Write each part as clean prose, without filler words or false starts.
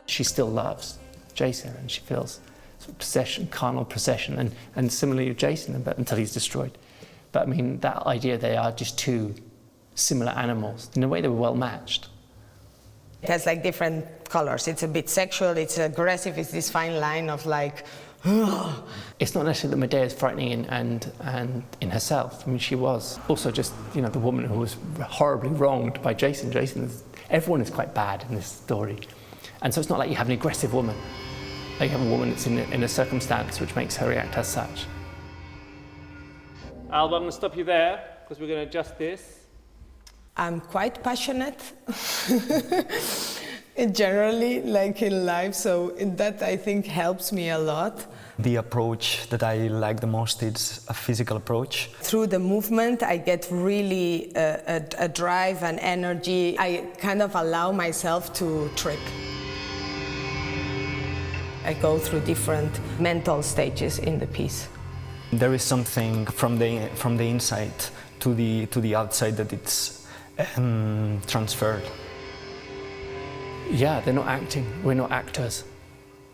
She still loves Jason, and she feels sort of possession, carnal possession, and similarly with Jason, but until he's destroyed. But I mean, that idea they are just two similar animals. In a way, they were well matched. It has like different colors. It's a bit sexual, it's aggressive, it's this fine line of like, It's not necessarily that Medea is frightening and in herself. I mean, she was also just, you know, the woman who was horribly wronged by Jason. Everyone is quite bad in this story. And so it's not like you have an aggressive woman. Like you have a woman that's in a circumstance which makes her react as such. Alba, I'm going to stop you there because we're going to adjust this. I'm quite passionate generally, like in life, so that I think helps me a lot. The approach that I like the most is a physical approach. Through the movement, I get really a drive and energy. I kind of allow myself to trip. I go through different mental stages in the piece. There is something from the inside to the outside that it's transferred. Yeah, they're not acting. We're not actors.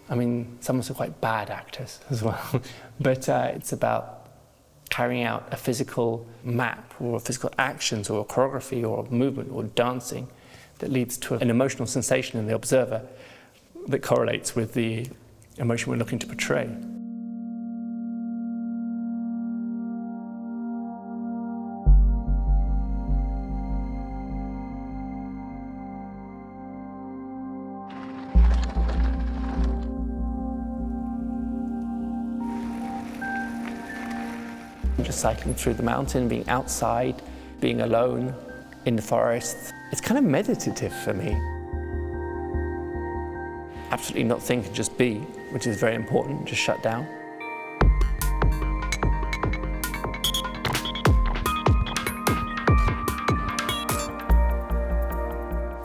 I mean, some of us are quite bad actors as well. But it's about carrying out a physical map or physical actions or a choreography or a movement or dancing that leads to an emotional sensation in the observer that correlates with the emotion we're looking to portray. Just cycling through the mountain, being outside, being alone in the forest. It's kind of meditative for me. Absolutely not think and just be, which is very important, just shut down.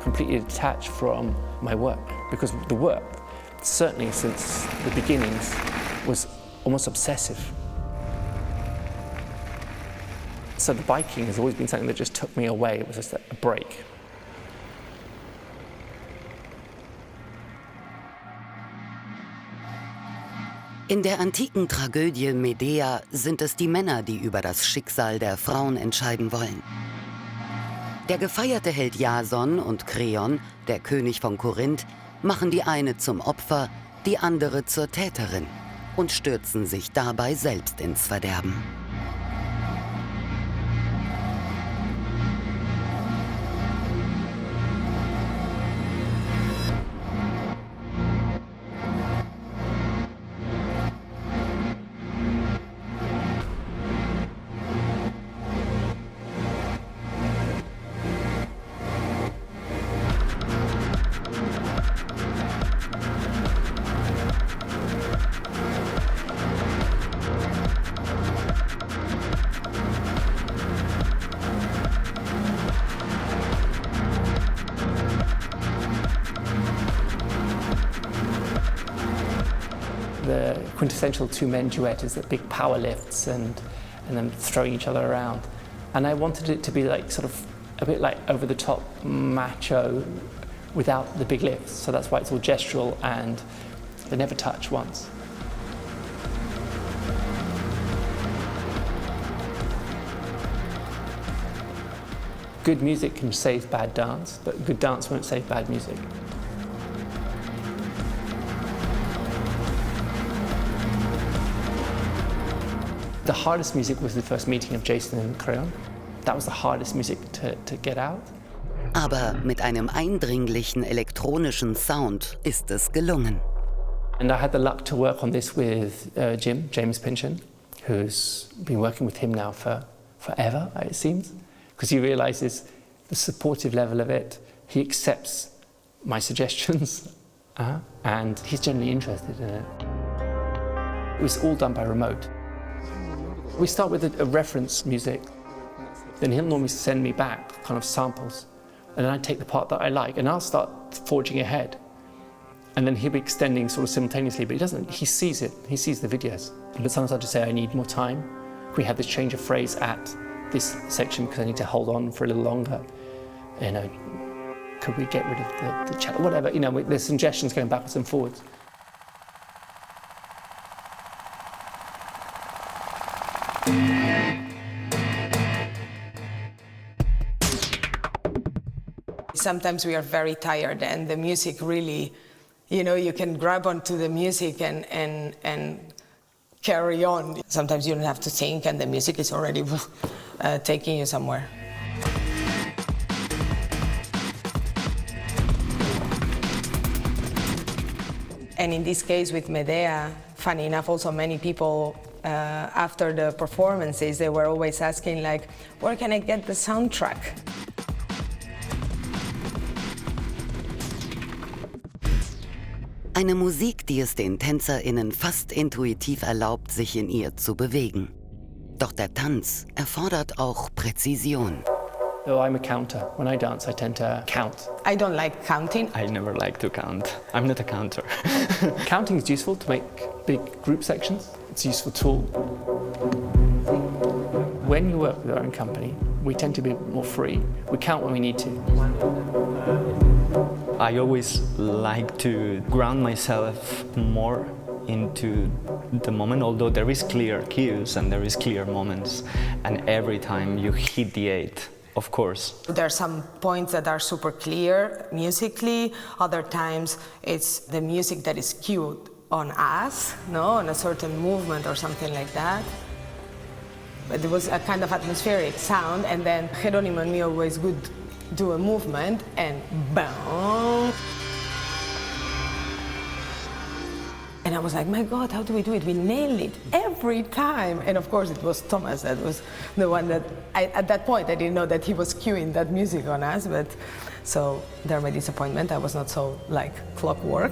Completely detached from my work, because the work, certainly since the beginnings, was almost obsessive. So the biking has always been something that just took me away. It was just a break. In der antiken Tragödie Medea sind es die Männer, die über das Schicksal der Frauen entscheiden wollen. Der gefeierte Held Jason und Kreon, der König von Korinth, machen die eine zum Opfer, die andere zur Täterin und stürzen sich dabei selbst ins Verderben. quintessential two-men duet is that big power lifts and them throwing each other around. And I wanted it to be like sort of a bit like over-the-top macho without the big lifts. So that's why it's all gestural and they never touch once. Good music can save bad dance, but good dance won't save bad music. The hardest music was the first meeting of Jason and Creon. That was the hardest music to get out. Aber mit einem eindringlichen elektronischen Sound ist es gelungen. And I had the luck to work on this with James Pynchon, who's been working with him now for forever, it seems, because he realizes the supportive level of it. He accepts my suggestions, and he's generally interested in it. It was all done by remote. We start with a reference music, then he'll normally send me back kind of samples, and then I take the part that I like, and I'll start forging ahead. And then he'll be extending sort of simultaneously, but he sees it, he sees the videos. But sometimes I'll just say, I need more time. We have this change of phrase at this section because I need to hold on for a little longer. You know, could we get rid of the chat, whatever, you know, there's suggestions going backwards and forwards. Sometimes we are very tired and the music really, you know, you can grab onto the music and carry on. Sometimes you don't have to think and the music is already taking you somewhere. And in this case with Medea, funny enough, also many people after the performances, they were always asking like, where can I get the soundtrack? Eine Musik, die es den TänzerInnen fast intuitiv erlaubt, sich in ihr zu bewegen. Doch der Tanz erfordert auch Präzision. So I'm a counter. When I dance, I tend to count. I don't like counting. I never like to count. I'm not a counter. Counting is useful to make big group sections. It's a useful tool. When you work with our own company, we tend to be more free. We count when we need to. I always like to ground myself more into the moment, although there is clear cues and there is clear moments, and every time you hit the 8, of course. There are some points that are super clear musically, other times it's the music that is cued on us, no, on a certain movement or something like that. But there was a kind of atmospheric sound, and then Jerónimo and me always would do a movement and boom. And I was like, my God, how do we do it? We nail it every time. And of course it was Thomas that was the one that, at that point I didn't know that he was cueing that music on us, but so there my disappointment, I was not so like clockwork.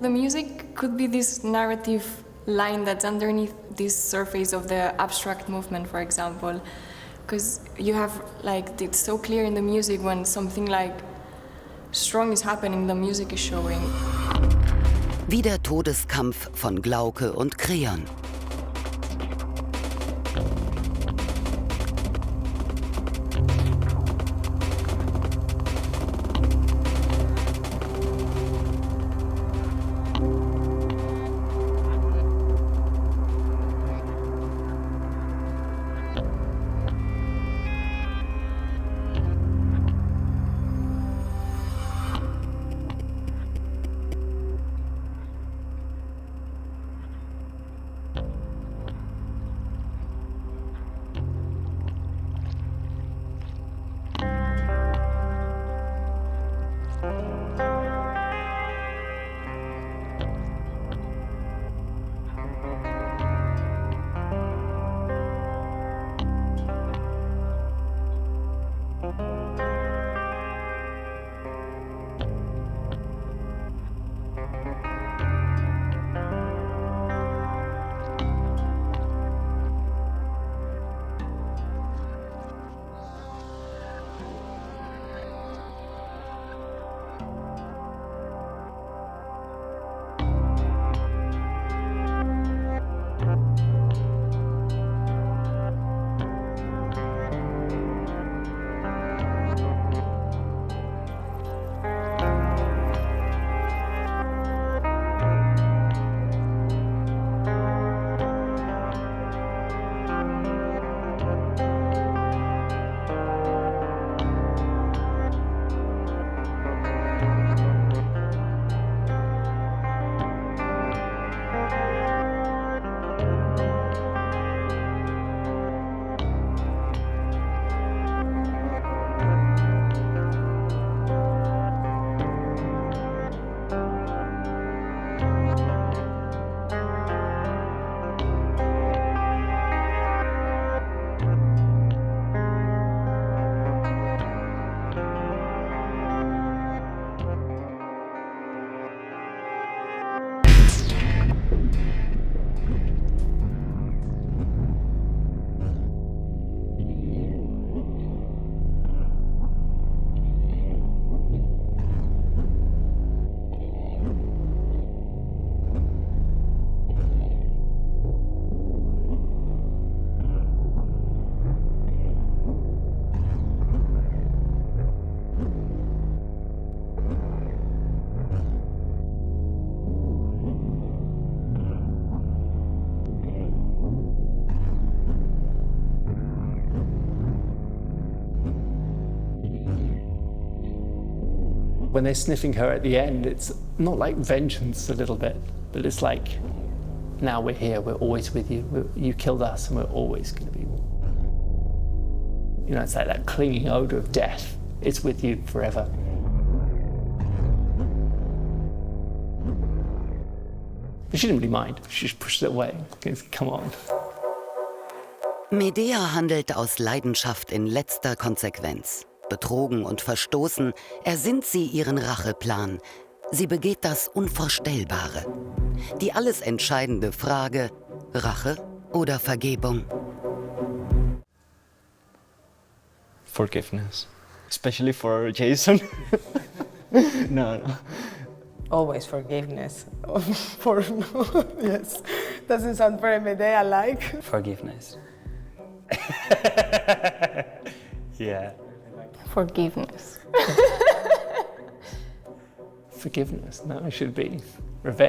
The music could be this narrative line that's underneath this surface of the abstract movement, for example. Because you have, like, it's so clear in the music when something like strong is happening, the music is showing. Wie der Todeskampf von Glauke und Creon. when they're sniffing her at the end, it's not like vengeance a little bit, but it's like, now we're here, we're always with you. You killed us and we're always going to be. You know, it's like that clinging odor of death. It's with you forever. But she didn't really mind. She just pushed it away. Come on. Medea handelt aus Leidenschaft in letzter Konsequenz. Betrogen und verstoßen, ersinnt sie ihren Racheplan. Sie begeht das Unvorstellbare. Die alles entscheidende Frage: Rache oder Vergebung? Forgiveness, especially for Jason. No. Always forgiveness. Yes. Doesn't sound very Medea-like. Forgiveness. Yeah. Forgiveness. Forgiveness. No, it should be revenge.